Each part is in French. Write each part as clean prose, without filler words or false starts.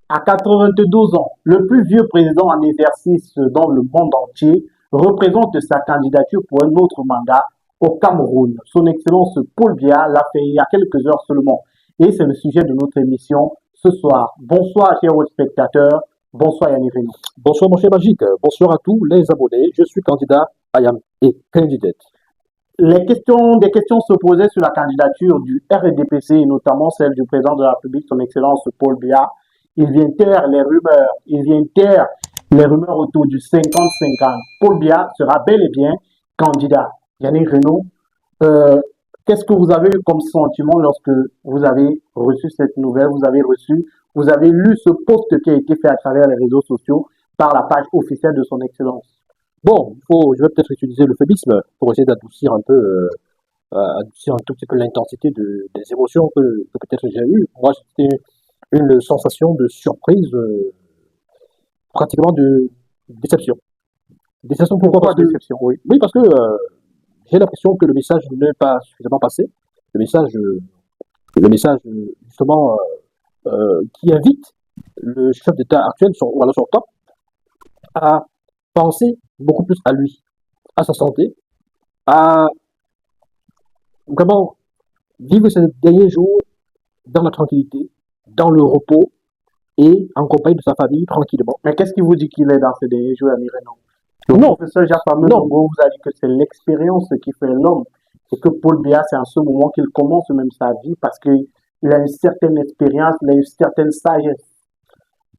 À 92 ans, le plus vieux président en exercice dans le monde entier représente sa candidature pour un autre mandat au Cameroun. Son Excellence Paul Biya l'a fait il y a quelques heures seulement. Et c'est le sujet de notre émission ce soir. Bonsoir, chers spectateurs. Bonsoir, Yannick Renaud. Bonsoir mon cher Magique, bonsoir à tous les abonnés, je suis candidat, I am a candidate. Des questions se posaient sur la candidature du RDPC, notamment celle du président de la République, son Excellence Paul Biya. Il vient taire les rumeurs autour du 50-50. Paul Biya sera bel et bien candidat. Yannick Renaud, qu'est-ce que vous avez eu comme sentiment lorsque vous avez reçu cette nouvelle, vous avez lu ce post qui a été fait à travers les réseaux sociaux par la page officielle de son Excellence? Bon, je vais peut-être utiliser l'euphémisme pour essayer d'adoucir adoucir un tout petit peu l'intensité des émotions que peut-être j'ai eues. Moi, c'était une sensation de surprise, pratiquement de déception. Déception pourquoi? Pourquoi Parce que, déception? Oui. oui, parce que j'ai l'impression que le message n'est pas suffisamment passé. Le message, justement, qui invite le chef d'État actuel, ou alors son temps, à penser beaucoup plus à lui, à sa santé, à vraiment vivre ces derniers jours dans la tranquillité, dans le repos et en compagnie de sa famille tranquillement. Mais qu'est-ce qui vous dit qu'il est dans ces derniers jours, Yannick Renaud? Le Non, professeur Jacques non, Fameux vous a dit que c'est l'expérience qui fait l'homme et que Paul Biya, c'est en ce moment qu'il commence même sa vie parce qu'il a une certaine expérience, il a une certaine sagesse.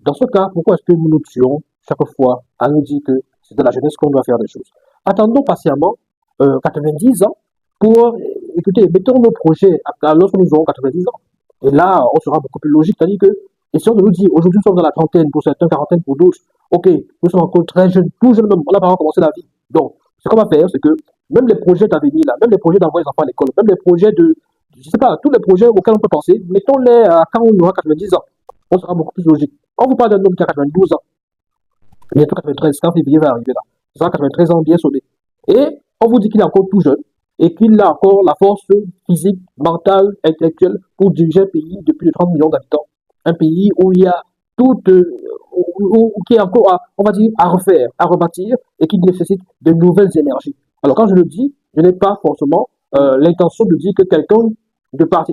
dans ce cas, pourquoi est-ce que nous nous tuons chaque fois à nous dire que c'est de la jeunesse qu'on doit faire des choses? Attendons patiemment 90 ans pour, écoutez, mettons nos projets lorsque nous aurons 90 ans. Et là, on sera beaucoup plus logique. C'est-à-dire que, essayons de nous dire, aujourd'hui nous sommes dans la trentaine, pour certains, quarantaine, pour d'autres. Ok, nous sommes encore très jeunes, tout jeunes même, on n'a pas encore commencé la vie. Donc, ce qu'on va faire, c'est que même les projets d'avenir, là, même les projets d'envoyer les enfants à l'école, même les projets je sais pas, tous les projets auxquels on peut penser, mettons-les à quand on aura 90 ans. On sera beaucoup plus logique. On vous parle d'un homme qui a 92 ans, bientôt 93, quand février va arriver là. Il sera 93 ans bien sonné. Et on vous dit qu'il est encore tout jeune et qu'il a encore la force physique, mentale, intellectuelle pour diriger un pays de plus de 30 millions d'habitants. Un pays où il y a tout, qui est encore, on va dire, à refaire, à rebâtir et qui nécessite de nouvelles énergies. Alors quand je le dis, je n'ai pas forcément l'intention de dire que quelqu'un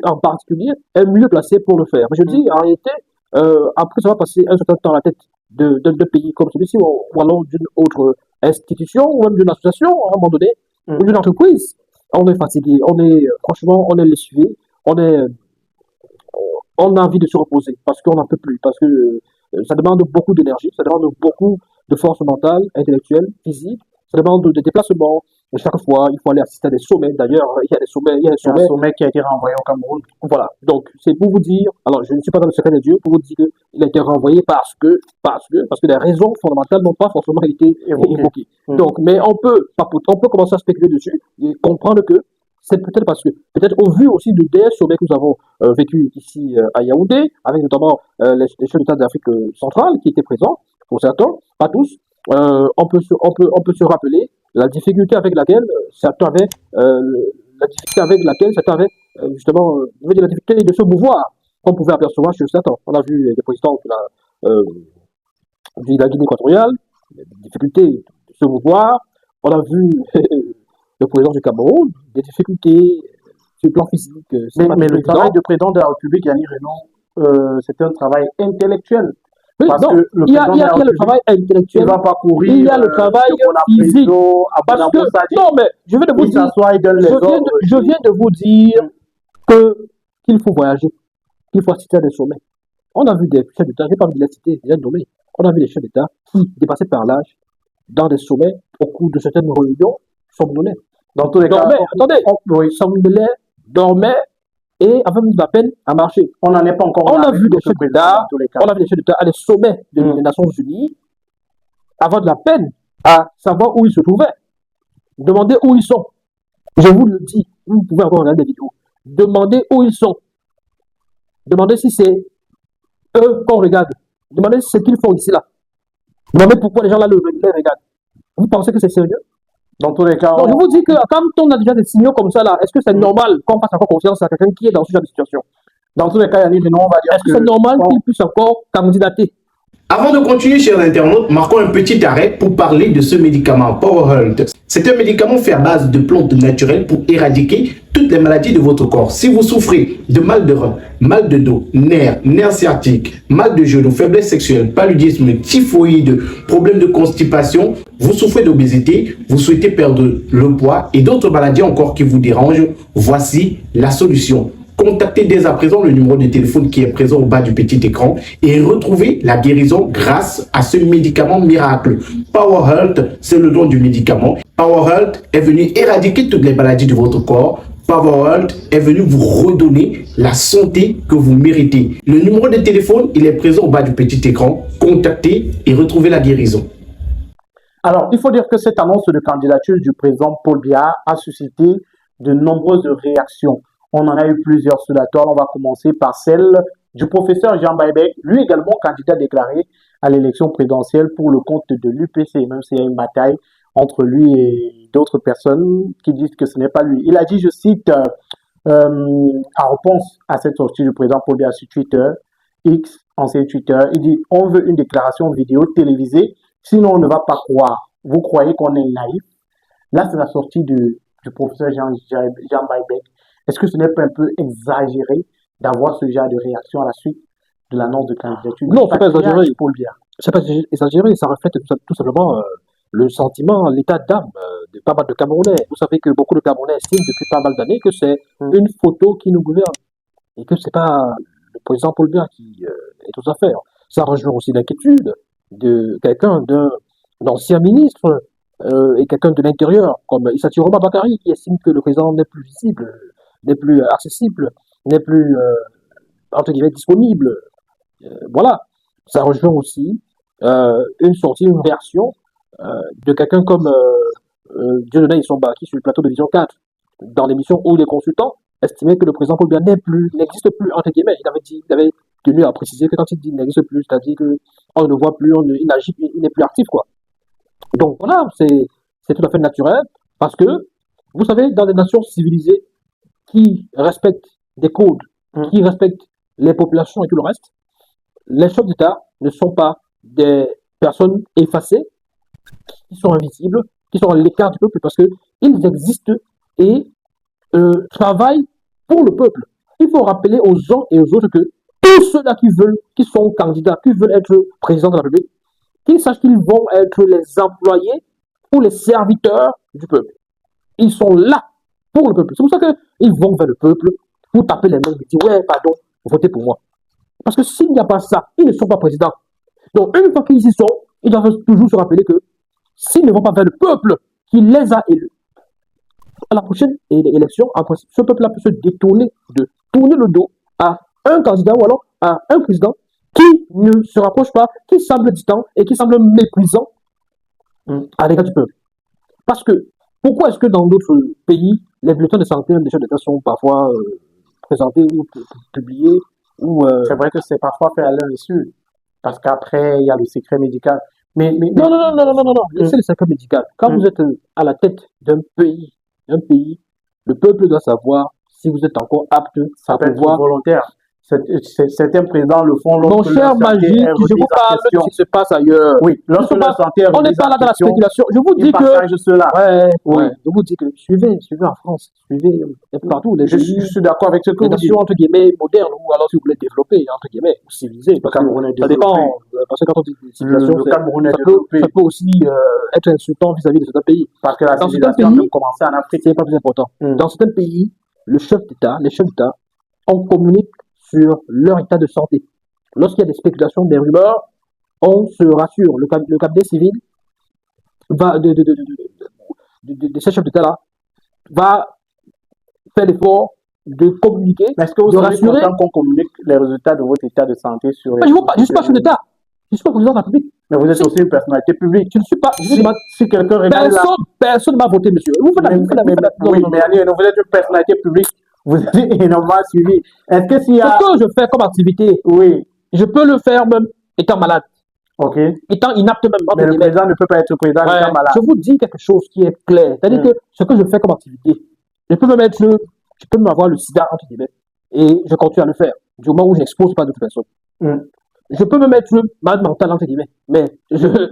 en particulier est mieux placé pour le faire. Mais je dis, en réalité, après ça va passer un certain temps à la tête de pays comme celui-ci ou alors d'une autre institution ou même d'une association à un moment donné ou d'une entreprise. On est fatigué, franchement, on est lessivé, on a envie de se reposer parce qu'on n'en peut plus, parce que ça demande beaucoup d'énergie, ça demande beaucoup de force mentale, intellectuelle, physique, ça demande des déplacements. Et chaque fois, il faut aller assister à des sommets. D'ailleurs, il y a des sommets, Il y a un sommet qui a été renvoyé au Cameroun. voilà. Donc, c'est pour vous dire, alors je ne suis pas dans le secret des dieux, pour vous dire qu'il a été renvoyé parce que les raisons fondamentales n'ont pas forcément été évoquées. Donc, mais on peut commencer à spéculer dessus et comprendre que c'est peut-être parce que, peut-être au vu aussi des sommets que nous avons vécu ici à Yaoundé, avec notamment les chefs d'État d'Afrique centrale qui étaient présents, pour certains, pas tous, on peut se rappeler la difficulté avec laquelle certains avaient, justement, je veux dire, la difficulté de se mouvoir, qu'on pouvait apercevoir chez certains. On a vu des présidents de la Guinée équatoriale, des difficultés de se mouvoir. On a vu le président du Cameroun, des difficultés sur le plan physique. Mais le travail de président de la République, Yannick Renaud, c'est un travail intellectuel. Oui, Parce non, que le il y a président de la le République, travail il intellectuel, ne va pas courir il y a le travail physique. Parce que, non, mais je viens de vous il dire, s'assoit et donne les ordres. je viens de vous dire qu'il faut voyager, qu'il faut assister à des sommets. On a vu des chefs d'État, je n'ai pas envie de les citer, déjà nommés. On a vu des chefs d'État qui, dépassés par l'âge, dans des sommets, au cours de certaines réunions, somnolaient. Dans tous les cas, Somnolaient, dormaient, et avait mis la peine à marcher. On n'en est pas encore. On a vu des chefs d'État, à des sommets des Nations Unies, avoir de la peine à savoir où ils se trouvaient. Demandez où ils sont. Je vous le dis, vous pouvez encore regarder des vidéos. Demandez où ils sont. Demandez si c'est eux qu'on regarde. Demandez ce qu'ils font ici là. Demandez pourquoi les gens là les regardent. Vous pensez que c'est sérieux? Dans tous les cas, donc, je vous dis que quand on a déjà des signaux comme ça là, est-ce que c'est normal qu'on fasse encore confiance à quelqu'un qui est dans ce genre de situation? Dans tous les cas, Yannick Renaud, on va dire Est-ce que c'est normal qu'il puisse encore candidater? Avant de continuer, chers internautes, marquons un petit arrêt pour parler de ce médicament PowerHealth. C'est un médicament fait à base de plantes naturelles pour éradiquer toutes les maladies de votre corps. Si vous souffrez de mal de rein, mal de dos, nerfs sciatiques, mal de genoux, faiblesse sexuelle, paludisme, typhoïde, problème de constipation, vous souffrez d'obésité, vous souhaitez perdre le poids et d'autres maladies encore qui vous dérangent, voici la solution. Contactez dès à présent le numéro de téléphone qui est présent au bas du petit écran et retrouvez la guérison grâce à ce médicament miracle. PowerHealth, c'est le nom du médicament. PowerHealth est venu éradiquer toutes les maladies de votre corps. PowerHealth est venu vous redonner la santé que vous méritez. Le numéro de téléphone, il est présent au bas du petit écran. Contactez et retrouvez la guérison. Alors, il faut dire que cette annonce de candidature du président Paul Biya a suscité de nombreuses réactions. On en a eu plusieurs sur la toile. On va commencer par celle du professeur Jean Baïbek, lui également candidat déclaré à l'élection présidentielle pour le compte de l'UPC, même s'il y a une bataille entre lui et d'autres personnes qui disent que ce n'est pas lui. Il a dit, je cite, en réponse à cette sortie du président Paul Biya sur Twitter, X, ancien Twitter, il dit, on veut une déclaration vidéo télévisée, sinon on ne va pas croire. Vous croyez qu'on est naïf? Là, c'est la sortie du professeur Jean Baïbek. Est-ce que ce n'est pas un peu exagéré d'avoir ce genre de réaction à la suite de l'annonce de candidature? Non, c'est pas exagéré. C'est pas exagéré, ça reflète tout simplement le sentiment, l'état d'âme de pas mal de Camerounais. Vous savez que beaucoup de Camerounais estiment depuis pas mal d'années que c'est une photo qui nous gouverne et que c'est pas le président Paul Biya qui est aux affaires. Ça rejoint aussi l'inquiétude de quelqu'un d'un ancien ministre et quelqu'un de l'intérieur comme Issati Roma Bakari qui estime que le président n'est plus visible, n'est plus accessible, n'est plus, entre guillemets, disponible. Voilà. Ça rejoint aussi une sortie, une réaction de quelqu'un comme Dieudonné Issomba, qui sur le plateau de Vision 4, dans l'émission où les consultants estimaient que le président Paul Biya n'existe plus, entre guillemets. Il avait tenu à préciser que quand il dit n'existe plus, c'est-à-dire qu'on ne le voit plus, il n'agit, il n'est plus actif, quoi. Donc voilà, c'est tout à fait naturel, parce que, vous savez, dans des nations civilisées, qui respectent des codes, qui respectent les populations et tout le reste, les chefs d'État ne sont pas des personnes effacées, qui sont invisibles, qui sont à l'écart du peuple, parce qu'ils existent et travaillent pour le peuple. Il faut rappeler aux uns et aux autres que tous ceux-là qui sont candidats, qui veulent être président de la République, qu'ils sachent qu'ils vont être les employés ou les serviteurs du peuple. Ils sont là pour le peuple. C'est pour ça qu'ils vont vers le peuple pour taper les mains et dire « Ouais, pardon, votez pour moi ». Parce que s'il n'y a pas ça, ils ne sont pas présidents. Donc, une fois qu'ils y sont, ils doivent toujours se rappeler que s'ils ne vont pas vers le peuple qui les a élus, à la prochaine élection, en principe, ce peuple-là peut se détourner de tourner le dos à un candidat ou alors à un président qui ne se rapproche pas, qui semble distant et qui semble méprisant à l'égard du peuple. Parce que, pourquoi est-ce que dans d'autres pays, les bulletins de santé, même des chefs d'État sont parfois présentés ou publiés ou C'est vrai que c'est parfois fait à leur insu, parce qu'après, il y a le secret médical. Mais non, c'est le secret médical. Quand vous êtes à la tête d'un pays, le peuple doit savoir si vous êtes encore apte ça peut être volontaire. Certains présidents le font. Mon cher Magic, je vous parle de ce qui se passe ailleurs. Oui, lorsque la santé on n'est pas là dans la spéculation. Je vous dis que. Je vous dis que suivez en France, suivez partout. Je suis d'accord avec ce que vous dites. Les nations entre guillemets modernes, ou alors si vous voulez développer, entre guillemets, ou civiliser. Parce que ça dépend. Parce que quand on dit civilisation, ça peut aussi être insultant vis-à-vis de certains pays. Parce que la civilisation peut commencer en Afrique. C'est pas plus important. Dans certains pays, les chefs d'État, on communique sur leur état de santé. Lorsqu'il y a des spéculations, des rumeurs, on se rassure. Le cabinet civil de ces chefs d'État-là va faire l'effort de communiquer. Mais est-ce que vous êtes content qu'on communique les résultats de votre état de santé sur les... Je ne suis pas chef d'État. Je ne suis pas président de la République. Mais vous êtes aussi une personnalité publique. Je ne suis pas... Si quelqu'un regarde Personne ne m'a voté, monsieur. Oui, mais vous êtes une personnalité publique. Vous êtes énormément suivi. Est-ce que s'il y a... Ce que je fais comme activité, oui, je peux le faire même étant malade. Ok. Étant inapte même. Mais le président ne peut pas être président étant malade. Je vous dis quelque chose qui est clair. C'est-à-dire que ce que je fais comme activité, je peux m'avoir le sida, entre guillemets, et je continue à le faire. du moment où je n'expose pas d'autres personnes. Mm. Je peux me mettre malade mental, entre guillemets, mais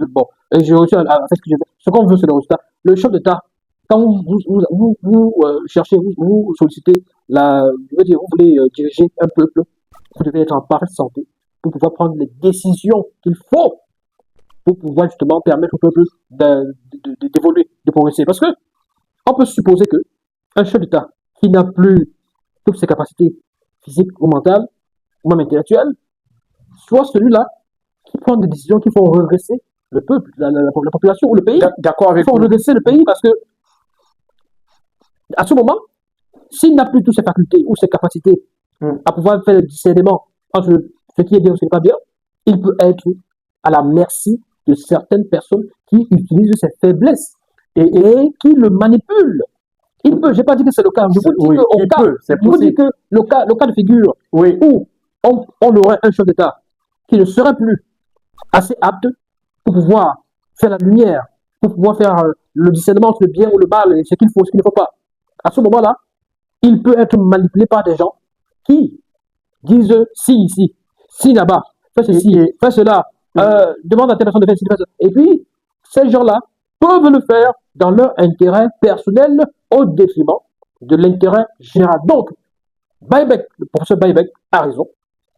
bon, et j'ai réussi à faire ce que je veux. Ce qu'on veut, c'est le résultat. Le chef d'État, quand vous cherchez, vous sollicitez, je veux dire, vous voulez diriger un peuple, vous devez être en parfaite santé pour pouvoir prendre les décisions qu'il faut pour pouvoir justement permettre au peuple d'évoluer, de progresser. Parce que on peut supposer que un chef d'État qui n'a plus toutes ses capacités physiques ou mentales, ou même intellectuelles, soit celui-là qui prend des décisions qui font regresser le peuple, la population ou le pays. D'accord Qui avec font vous. regresser le pays parce que, à ce moment, s'il n'a plus toutes ses facultés ou ses capacités à pouvoir faire le discernement entre ce qui est bien ou ce qui n'est pas bien, il peut être à la merci de certaines personnes qui utilisent ses faiblesses et qui le manipulent. Il peut, je n'ai pas dit que c'est le cas, je vous dis Oui, que, il cas, peut, c'est je vous dis possible. que le cas de figure Oui, où on aurait un chef d'État qui ne serait plus assez apte pour pouvoir faire la lumière, pour pouvoir faire le discernement entre le bien ou le mal et ce qu'il faut, ce qu'il ne faut pas. À ce moment-là, il peut être manipulé par des gens qui disent si ici, si là-bas, fais ceci, fais cela, demande à telle personne de faire ceci, fais cela. Et puis, ces gens-là peuvent le faire dans leur intérêt personnel au détriment de l'intérêt général. Donc, le professeur Baïbek a raison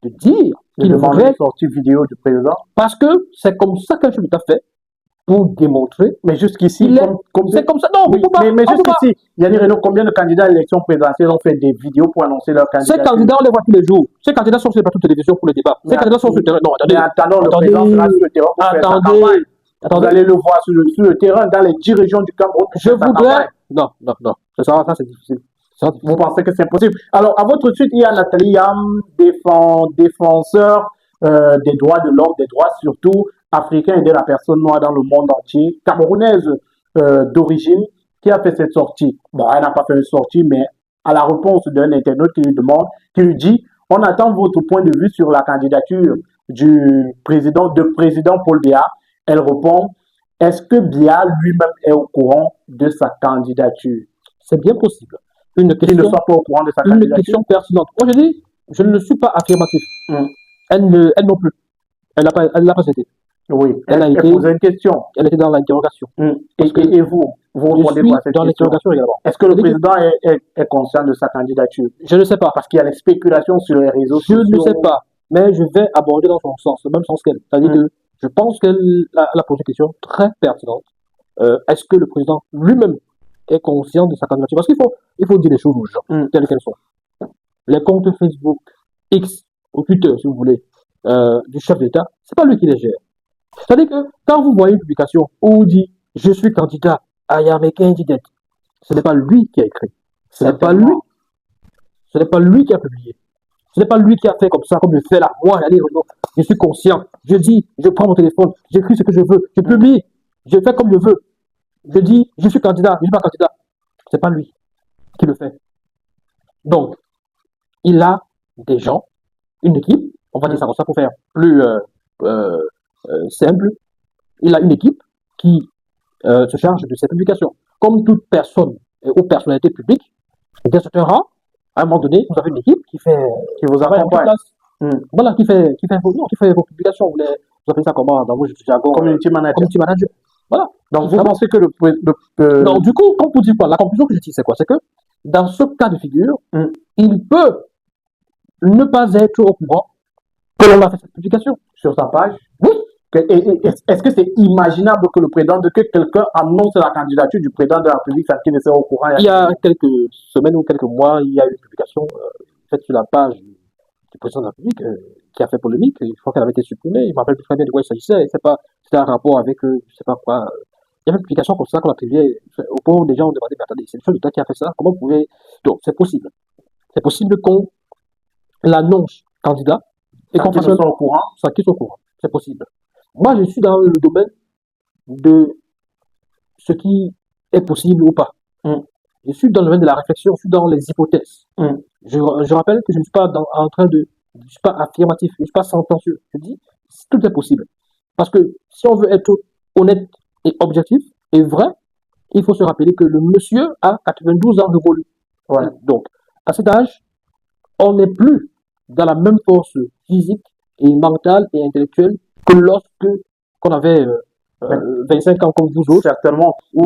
de dire qu'il demande faudrait, une sortie vidéo du président. parce que c'est comme ça qu'un chef d'État fait pour démontrer. Mais jusqu'ici, C'est comme ça. Non, oui, on peut pas. mais On peut pas. jusqu'ici, Yannick Renaud, combien de candidats à l'élection présidentielle ont fait des vidéos pour annoncer leur Ces candidature? candidats, on les voit tous les jours. Ces candidats sont sur les plateaux de télévision pour le débat. Ces candidats sont sur le terrain. Non, Mais attendez. attendons, le président sera sur le terrain pour faire sa campagne. Vous Attendez. allez le voir sur le terrain, dans les 10 régions du Cameroun. pour Je faire sa voudrais. campagne. Non. Ça c'est difficile. Ça, c'est difficile. Vous pensez que c'est impossible? Alors, à votre suite, il y a Nathalie Yam, défenseur des droits de l'homme, des droits surtout africains et de la personne noire dans le monde entier, camerounaise d'origine, qui a fait cette sortie. Bon, elle n'a pas fait une sortie, mais à la réponse d'un internaute qui lui demande, qui lui dit, on attend votre point de vue sur la candidature du président Paul Biya. Elle répond, est-ce que Biya lui-même est au courant de sa candidature? C'est bien possible. Qu'il ne soit pas au courant de sa Une candidature. question pertinente. Moi, je dis, je ne suis pas affirmatif. Elle non plus. Elle n'a pas été. Oui, Elle a été. posait une question. Elle était dans l'interrogation. Et vous Je répondez suis pas à cette dans question. l'interrogation également. Est-ce que le président est conscient de sa candidature? Je ne sais pas. Parce qu'il y a les spéculations sur les réseaux Je sociaux. ne sais pas. Mais je vais aborder dans son sens, le même sens qu'elle. C'est-à-dire que je pense qu'elle a posé une question très pertinente. Est-ce que le président lui-même est conscient de sa candidature? Parce qu'il faut dire les choses aux gens, telles qu'elles sont. Les comptes Facebook, X, ou Twitter, si vous voulez, du chef d'État, c'est pas lui qui les gère. C'est-à-dire que quand vous voyez une publication où on dit « Je suis candidat à Yame Candidate », ce n'est pas lui qui a écrit. Ce n'est pas lui. Ce n'est pas lui qui a publié. Ce n'est pas lui qui a fait comme ça, comme je fais là. Moi, allez, je suis conscient. Je dis, je prends mon téléphone, j'écris ce que je veux, je publie, je fais comme je veux. Je dis, je suis candidat, je ne suis pas candidat. Ce n'est pas lui qui le fait. Donc, il a des gens, une équipe, on va dire ça comme ça pour faire plus simple. Il a une équipe qui se charge de ses publications. Comme toute personne ou personnalité publique, dès ce rang, à un moment donné, vous avez une équipe qui vous accompagne. Voilà, qui fait vos publications. Vous appelez ça comment dans vos jargons? Community manager. Voilà. Donc, vous pensez que Donc, du coup, comme vous dites quoi, la conclusion que je dis, c'est quoi? C'est que dans ce cas de figure, il peut ne pas être au courant que l'on a fait cette publication. Sur sa page? Oui. Est-ce que c'est imaginable que quelqu'un annonce la candidature du président de la République sans qu'il ne soit au courant? Il y a quelques semaines ou quelques mois, il y a eu une publication faite sur la page du président de la République qui a fait polémique. Je crois qu'elle avait été supprimée. Je ne me rappelle plus très bien de quoi il s'agissait. C'était un rapport avec, je ne sais pas quoi. Il y avait une publication comme ça qu'on attribuait au pauvre des gens. On demandait, mais attendez, c'est le chef d'État qui a fait ça. Comment vous pouvez. Donc, c'est possible. C'est possible qu'on l'annonce candidat et qu'on fasse soit au courant. Sans qu'il soit au courant. C'est possible. Moi, je suis dans le domaine de ce qui est possible ou pas. Je suis dans le domaine de la réflexion, je suis dans les hypothèses. Je rappelle que je ne suis pas je ne suis pas affirmatif, je ne suis pas sentencieux. Je dis, tout est possible. Parce que si on veut être honnête et objectif et vrai, il faut se rappeler que le monsieur a 92 ans révolus. Ouais. Donc, à cet âge, on n'est plus dans la même force physique et mentale et intellectuelle que lorsque qu'on avait 25 ans comme vous autres, Certainement. ou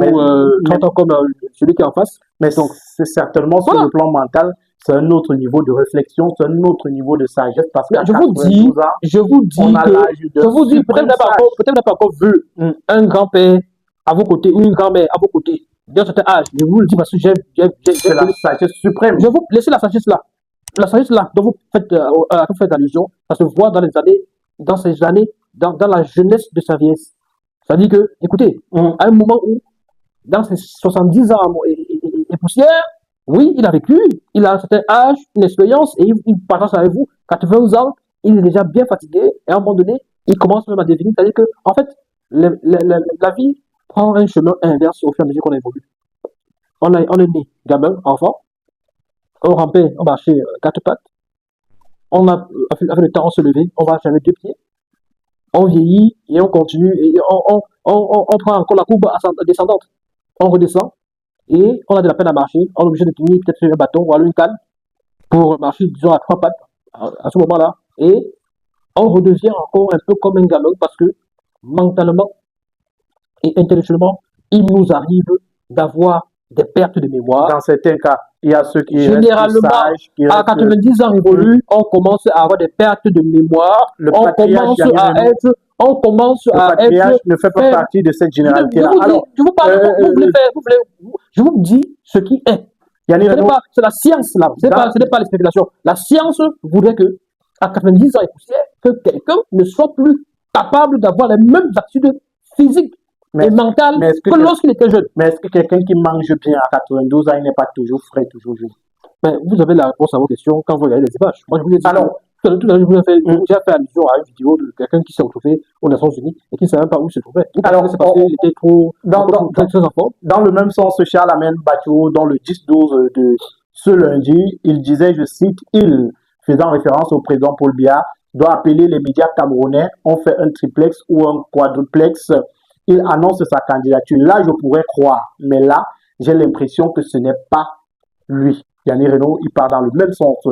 30 ans comme celui qui est en face. Mais Donc, c'est certainement sur voilà. le plan mental, c'est un autre niveau de réflexion, c'est un autre niveau de sagesse parce Mais qu'à je vous dis, 92 ans, on a que, l'âge de je vous dis, suprême peut-être n'a pas encore vu Mm. un grand-père à vos côtés ou une grand-mère à vos côtés d'un certain âge. Je vous le dis parce que C'est la sagesse suprême. je vous laissez la sagesse là. La sagesse là dont vous faites allusion, ça se voit dans les années, dans la jeunesse de sa vieillesse. C'est-à-dire que, écoutez, à un moment où, dans ses 70 ans et poussière, oui, il a vécu, il a un certain âge, une expérience, et il partage avec vous, 80 ans, il est déjà bien fatigué, et à un moment donné, il commence même à devenir, c'est-à-dire que, en fait, la vie prend un chemin inverse au fur et à mesure qu'on évolue. On est né, gamin, enfant, on rampait, on marchait quatre pattes, avec le temps, on se levait, on marche avec deux pieds, on vieillit, et on continue, et on prend encore la courbe descendante. On redescend, et on a de la peine à marcher, on est obligé de tenir peut-être un bâton ou alors une canne pour marcher, disons, à trois pattes à ce moment-là. Et on redevient encore un peu comme un gamin parce que mentalement et intellectuellement, il nous arrive d'avoir des pertes de mémoire. Dans certains cas, il y a ceux qui Généralement, restent sages, qui à restent... 90 ans révolus, on commence à avoir des pertes de mémoire. Le On patriarche commence Yannick à Renaud, être, on commence le à patriarche être ne fait pas faible. partie de cette Je généralité-là. vous dis, Alors, je vous parle, vous voulez faire, je vous dis ce qui est. Yannick Renaud, C'est la science là, ce n'est pas les spéculations. La science voudrait que, à 90 ans et poussière, que quelqu'un ne soit plus capable d'avoir les mêmes aptitudes physiques et mentales que lorsqu'il était jeune. Mais est-ce que quelqu'un qui mange bien à 92 ans, il n'est pas toujours frais, toujours jeune? Mais vous avez la réponse à vos questions quand vous regardez les images. Moi, je vous ai dit. Alors, tout à l'heure, j'ai fait allusion à une vidéo de quelqu'un qui s'est retrouvé aux Nations Unies et qui ne savait même pas où il se trouvait. Alors, c'est parce qu'il était trop très en forme. Dans le même sens, Charles Amène Bacho, dans le 10-12 de ce lundi, il disait, je cite, il, faisant référence au président Paul Biya, doit appeler les médias camerounais, on fait un triplex ou un quadruplex, il annonce sa candidature. Là, je pourrais croire, mais là, j'ai l'impression que ce n'est pas lui. Yannick Renaud, il part dans le même sens.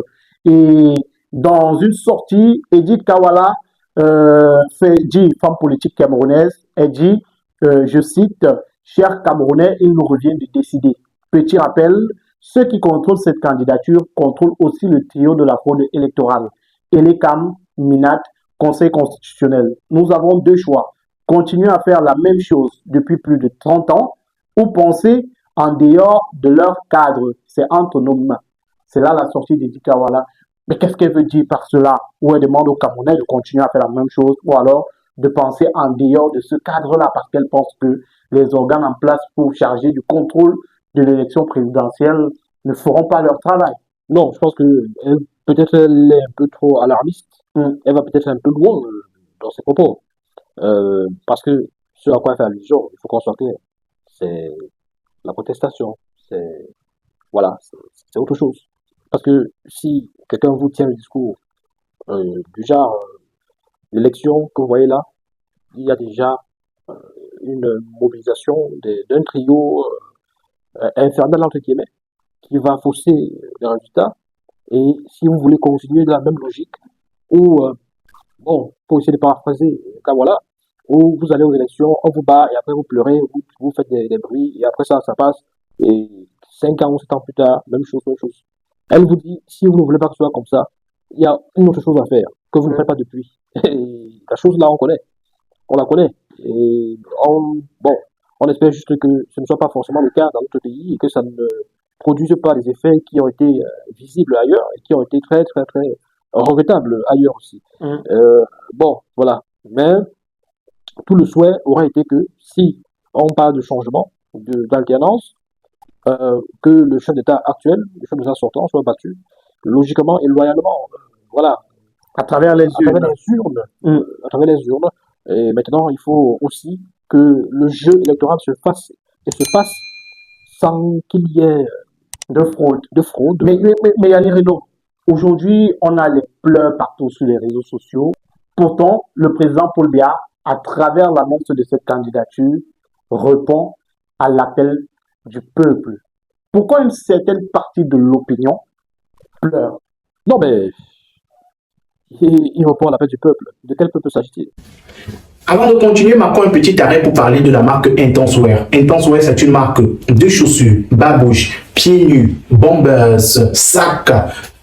Et dans une sortie, Edith Kawala dit, femme politique camerounaise, elle dit, je cite, chers Camerounais, il nous revient de décider. Petit rappel, ceux qui contrôlent cette candidature contrôlent aussi le trio de la fraude électorale. Elecam, Minat, Conseil constitutionnel. Nous avons deux choix. Continuer à faire la même chose depuis plus de 30 ans ou penser en dehors de leur cadre. C'est entre nos mains. C'est là la sortie d'Edith Kawala. Mais qu'est-ce qu'elle veut dire par cela? Ou elle demande aux Camerounais de continuer à faire la même chose, ou alors de penser en dehors de ce cadre-là, parce qu'elle pense que les organes en place pour charger du contrôle de l'élection présidentielle ne feront pas leur travail. Non, je pense que peut-être elle est un peu trop alarmiste. Elle va peut-être un peu loin dans ses propos. Parce que ce à quoi elle fait allusion, il faut qu'on soit clair, c'est la protestation. Voilà, c'est autre chose. Parce que si quelqu'un vous tient le discours du genre, l'élection que vous voyez là, il y a déjà une mobilisation d'un trio infernal, entre guillemets, qui va fausser les résultats. Et si vous voulez continuer dans la même logique, ou, bon, pour essayer de paraphraser, voilà, où vous allez aux élections, on vous bat, et après vous pleurez, vous faites des bruits, et après ça passe, et 5 ans ou 7 ans plus tard, même chose. Elle vous dit, si vous ne voulez pas que ce soit comme ça, il y a une autre chose à faire, que vous ne faites pas depuis. Et la chose là, on la connaît. Et on espère juste que ce ne soit pas forcément le cas dans notre pays, et que ça ne produise pas les effets qui ont été visibles ailleurs, et qui ont été très, très, très regrettables ailleurs aussi. Voilà. Mais tout le souhait aurait été que si on parle de changement, d'alternance, que le chef d'État actuel, le chef d'État sortant, soit battu logiquement et loyalement. Voilà. À travers les urnes. À travers les urnes. Et maintenant, il faut aussi que le jeu électoral se fasse sans qu'il y ait de fraude. Mais Yannick Renaud, aujourd'hui, on a les pleurs partout sur les réseaux sociaux. Pourtant, le président Paul Biya, à travers l'annonce de cette candidature, répond à l'appel du peuple. Pourquoi une certaine partie de l'opinion pleure? Non, mais il répond à l'appel du peuple. De quel peuple s'agit-il? Avant de continuer, marquons un petit arrêt pour parler de la marque Intense Wear. Intense Wear, c'est une marque de chaussures, babouches, pieds nus, bombers, sacs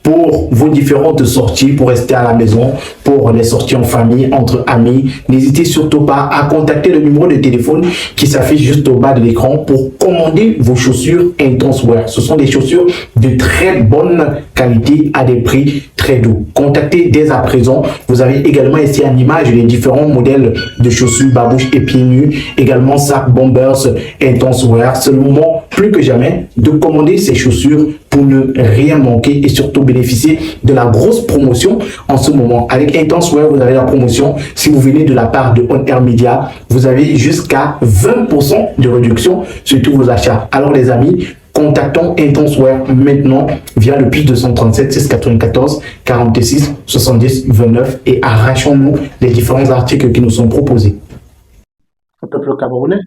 pour vos différentes sorties, pour rester à la maison, pour les sorties en famille, entre amis. N'hésitez surtout pas à contacter le numéro de téléphone qui s'affiche juste au bas de l'écran pour commander vos chaussures Intense Wear. Ce sont des chaussures de très bonne qualité à des prix très doux. Contactez dès à présent. Vous avez également ici en image les différents modèles de chaussures, babouches et pieds nus, également sacs, bombers, Intense Wear. C'est le moment plus que jamais de commander ces chaussures pour ne rien manquer et surtout bénéficier de la grosse promotion en ce moment. Avec Intense Wear, vous avez la promotion. Si vous venez de la part de On Air Media, vous avez jusqu'à 20% de réduction sur tous vos achats. Alors les amis, contactons Intense Wear maintenant via le plus 237 694 46 70 29 et arrachons-nous les différents articles qui nous sont proposés. Le peuple camerounais,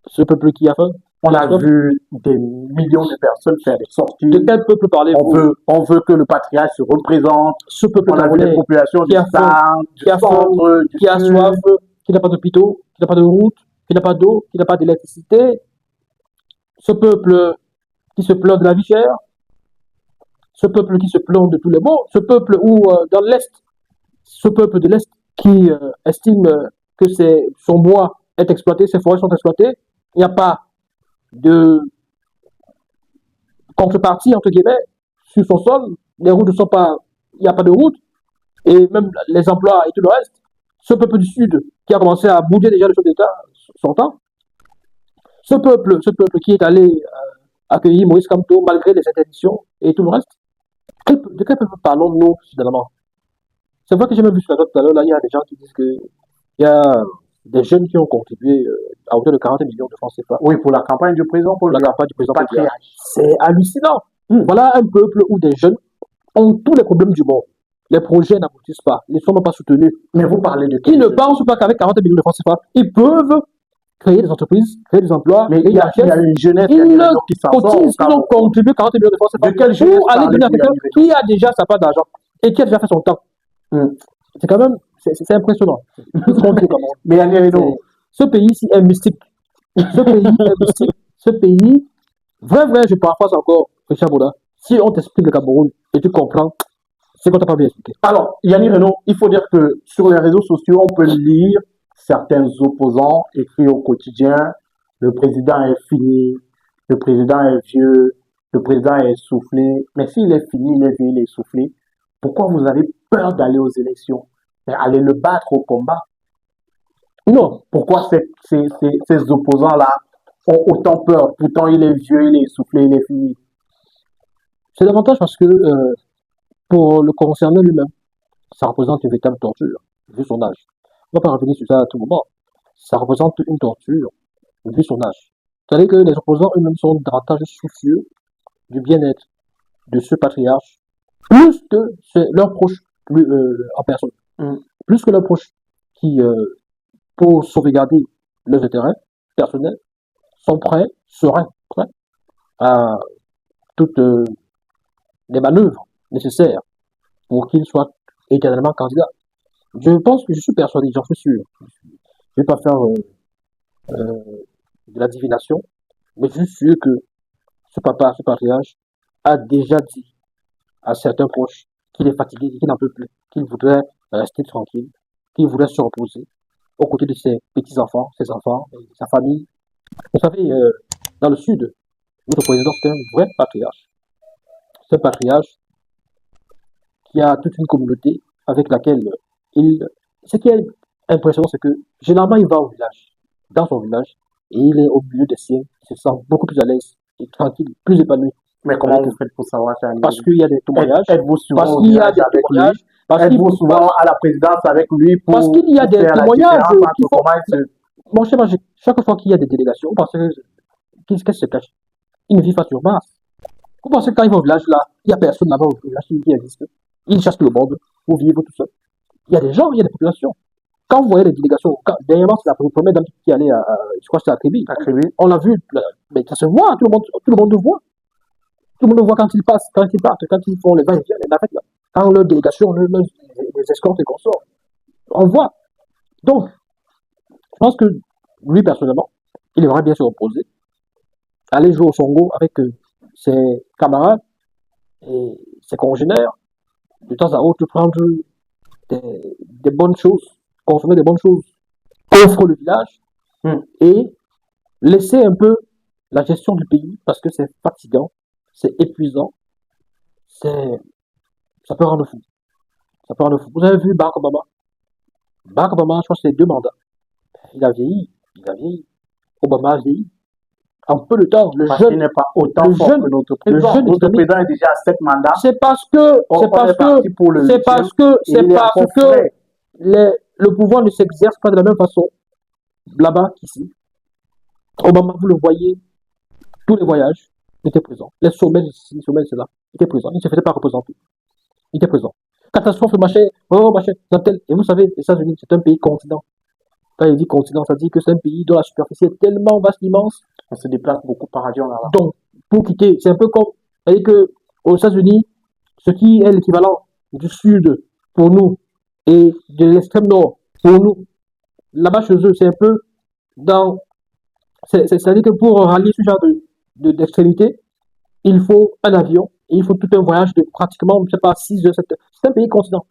Ce peuple qui a faim? on a vu des millions de personnes faire des sorties. De quel peuple parlez-vous? On veut que le patriarche se représente. Ce peuple On a vu les camerounais populations du qui a faim, centre, du qui a faim, centre, du qui a sud. soif, qui n'a pas d'hôpitaux, qui n'a pas de route, qui n'a pas d'eau, qui n'a pas d'électricité. Ce peuple qui se plaint de la vie chère, ce peuple qui se plaint de tous les maux, ce peuple où, dans l'Est, ce peuple de l'Est qui estime que son bois est exploité, ses forêts sont exploitées, il n'y a pas de contrepartie, entre guillemets, sur son sol, les routes ne sont pas, il n'y a pas de route, et même les emplois et tout le reste. Ce peuple du Sud qui a commencé à bouder déjà le chef d'État son temps, ce peuple qui est allé accueillir Maurice Kamto malgré les interdictions et tout le reste, de quel peuple parlons-nous finalement? C'est vrai que j'ai même vu sur la note tout à l'heure, là, il y a des gens qui disent que il y a des jeunes qui ont contribué à hauteur de 40 millions de francs CFA Oui, pour la campagne du président Paul pour la Biya. campagne du président Paul Biya. Patriarche. C'est hallucinant. Voilà un peuple où des jeunes ont tous les problèmes du monde. Les projets n'aboutissent pas, ils ne sont même pas soutenus. Mais vous parlez de Ils ne quel- pensent pas qu'avec 40 millions de francs CFA, ils peuvent créer des entreprises, créer des emplois, Mais il y a une jeunesse Ils qui s'en sort. cotisent, ils ont contribué 40 millions de francs CFA De quelle jeunesse pour aller donner à parlez-vous, quelqu'un qui a déjà sa part d'argent et qui a déjà fait son temps. C'est quand même, c'est impressionnant. Mais Yannick Reno, Ce pays-ci est mystique. Ce pays est mystique. Ce pays, vrai, je paraphrase encore Richard Boda. Si on t'explique le Cameroun et tu comprends, c'est qu'on t'a pas bien expliqué. alors, Yannick Reno, il faut dire que sur les réseaux sociaux, on peut lire certains opposants écrits au quotidien, le président est fini, le président est vieux, le président est essoufflé. Mais s'il est fini, il est vieux, il est essoufflé, pourquoi vous avez peur d'aller aux élections? Et allez le battre au combat. Non, Pourquoi ces opposants-là ont autant peur? Pourtant, il est vieux, il est essoufflé, il est fini. c'est davantage parce que pour le concerner lui-même, ça représente une véritable torture, vu son âge. On ne va pas revenir sur ça à tout moment. Ça représente une torture, vu son âge. C'est-à-dire que les opposants eux-mêmes sont davantage soucieux du bien-être de ce patriarche, plus que leurs proches en personne. Plus que leurs proches qui, pour sauvegarder leurs intérêts personnels, sont seraient prêts à toutes les manœuvres nécessaires pour qu'il soit éternellement candidat. Je pense que je suis persuadé, j'en suis sûr. Je ne vais pas faire de la divination, mais je suis sûr que ce patriarche, a déjà dit à certains proches qu'il est fatigué, qu'il n'en peut plus, qu'il voudrait rester tranquille, qu'il voudrait se reposer aux côtés de ses petits-enfants, ses enfants, sa famille. Vous savez, dans le Sud, notre président, c'est un vrai patriarche. C'est un patriarche qui a toute une communauté avec laquelle il... Ce qui est impressionnant, c'est que généralement, il va au village, dans son village, et il est au milieu des siens, il se sent beaucoup plus à l'aise et tranquille, plus épanoui. Mais comment vous faites pour savoir ça? Parce qu'il y a des témoignages, Êtes-vous souvent parce au qu'il y a village des avec lui? témoignages, parce qu'il Êtes-vous souvent à la présidence avec lui pour Parce qu'il y a pour des faire la témoignages différence entre qui font- comment il se... Mon cher Magic, chaque fois qu'il y a des délégations, parce que qu'est-ce qu'elle se cache? Il ne vit pas sur Mars. Vous pensez que quand il va au village là, il n'y a personne là-bas au village qui existe. Il chasse tout le monde pour vivre tout seul. Il y a des gens, il y a des populations. Quand vous voyez les délégations, dernièrement, c'est la première dame qui allait je crois que c'est à Kribi. On l'a vu, mais ça se voit, tout le monde le voit. Tout le monde le voit quand ils passent, quand ils partent, quand ils font les va-et-vient, les navettes là. Quand leur délégation, les escortes et consorts. On voit. Donc, je pense que lui, personnellement, il aimerait bien se reposer, aller jouer au Songo avec ses camarades et ses congénères, de temps à autre prendre des bonnes choses, consommer des bonnes choses, offre le village et laisser un peu la gestion du pays parce que c'est fatigant, c'est épuisant, ça peut rendre fou. Ça peut rendre fou. Vous avez vu Barack Obama? Barack Obama, je crois que c'est 2 mandats. Il a vieilli, il a vieilli. Obama a vieilli. En peu de temps, le Parce jeune qu'il n'est pas autant le fort jeune- que notre le président. jeune Notre est président est déjà à 7 mandats. c'est parce que, On c'est est parce parti que, pour le c'est huitième. parce que, Il c'est est parce encore que frais. le pouvoir ne s'exerce pas de la même façon là-bas qu'ici. Obama, vous le voyez, tous les voyages, il était présent. Les sommets ici, les sommets là, il était présent. Il ne se faisait pas représenter. Il était présent. Catastrophe, machin, oh, machin, tel. Et vous savez, les États-Unis, c'est un pays continent. Quand il dit continent, ça dit que c'est un pays dont la superficie est tellement vaste, immense. On se déplace beaucoup par avion là-bas. Donc, pour quitter, c'est un peu comme, c'est-à-dire que aux États-Unis, ce qui est l'équivalent du sud pour nous et de l'extrême nord pour nous, là-bas chez eux, c'est un peu dans, c'est-à-dire que pour rallier ce genre d'extrémité, il faut un avion et il faut tout un voyage de pratiquement, je ne sais pas, 6 heures, 7 heures. C'est un pays continent.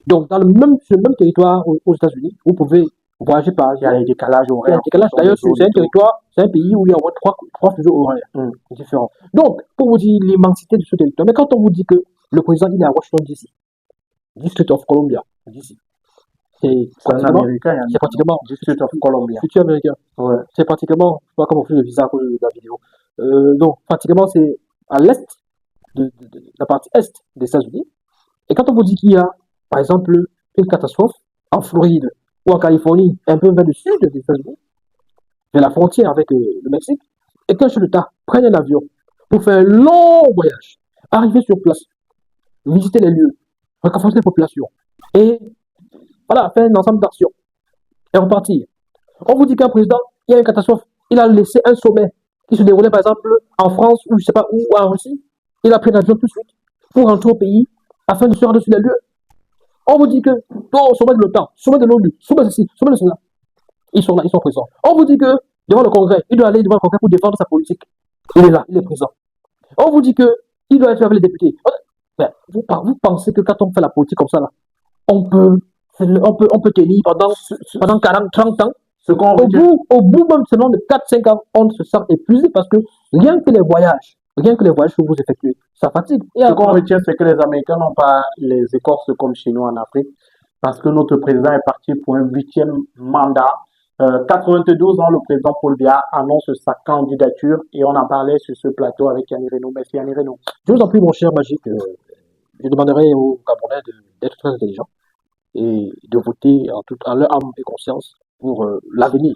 Donc, dans sur le même territoire aux États-Unis, vous pouvez voyager par Il y a avion. les décalages Il y a horaires. un décalage. D'ailleurs, c'est un territoire, c'est un pays où il y a au moins trois fuseaux horaires différents. Donc, pour vous dire l'immensité de ce territoire, mais quand on vous dit que le président il est à Washington DC, District of Columbia, DC, c'est C'est un pratiquement, Américain. Il y a c'est pratiquement, District of Columbia. futur américain. Ouais. C'est pratiquement, je sais pas comment on fait le visa à cause de la vidéo. Donc, pratiquement, c'est à l'est de la partie est des États-Unis. Et quand on vous dit qu'il y a, par exemple, une catastrophe en Floride ou en Californie, un peu vers le sud des États-Unis, vers la frontière avec le Mexique, et qu'un chef d'État prenne un avion pour faire un long voyage, arriver sur place, visiter les lieux, rencontrer les populations, et voilà, faire un ensemble d'actions, et repartir. On vous dit qu'un président, il y a une catastrophe, il a laissé un sommet qui se déroulait par exemple en France ou je ne sais pas où, ou en Russie, il a pris l'avion tout de suite pour rentrer au pays afin de se rendre sur les lieux. On vous dit que, oh, sommet de l'OTAN, sommet de l'ONU, sommet de ceci, sommet de cela, ils sont là, ils sont présents. On vous dit que devant le Congrès, il doit aller devant le Congrès pour défendre sa politique. Il est là, il est présent. On vous dit que il doit être avec les députés. Mais vous pensez que quand on fait la politique comme ça, là, on peut tenir pendant 40, 30 ans. Au bout même seulement de 4-5 ans, on se sent épuisé parce que rien que les voyages que vous effectuez, ça fatigue. Ce qu'on retient, c'est que les Américains n'ont pas les écorces comme chez nous en Afrique, parce que notre président est parti pour un 8e mandat. 92 ans, le président Paul Biya annonce sa candidature et on en parlait sur ce plateau avec Yanni Reno. Merci Yanni Reno. Je vous en prie, mon cher Magique, je demanderai aux Gabonais d'être très intelligents et de voter en leur âme et conscience pour l'avenir.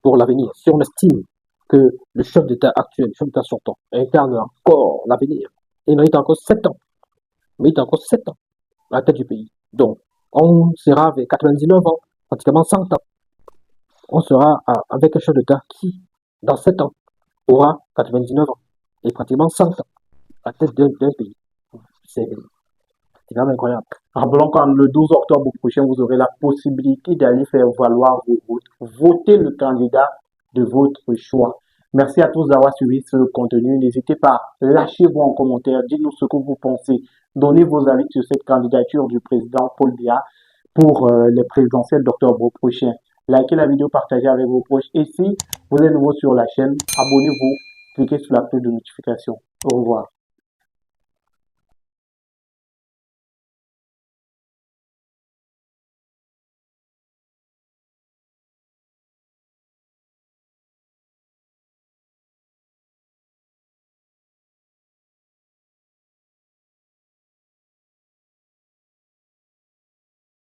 Pour l'avenir. Si on estime que le chef d'État actuel, le chef d'État sortant, incarne encore l'avenir, il mérite encore 7 ans. Il mérite encore 7 ans à la tête du pays. Donc, on sera avec 99 ans, pratiquement 100 ans. On sera avec un chef d'État qui, dans 7 ans, aura 99 ans et pratiquement 100 ans à la tête d'un pays. C'est vraiment incroyable. Rappelons qu'en le 12 octobre prochain, vous aurez la possibilité d'aller faire valoir vos votes. Votez le candidat de votre choix. Merci à tous d'avoir suivi ce contenu. N'hésitez pas, lâchez-vous en commentaire, dites-nous ce que vous pensez. Donnez vos avis sur cette candidature du président Paul Biya pour les présidentielles d'octobre prochain. Likez la vidéo, partagez avec vos proches. Et si vous êtes nouveau sur la chaîne, abonnez-vous, cliquez sur la cloche de notification. Au revoir.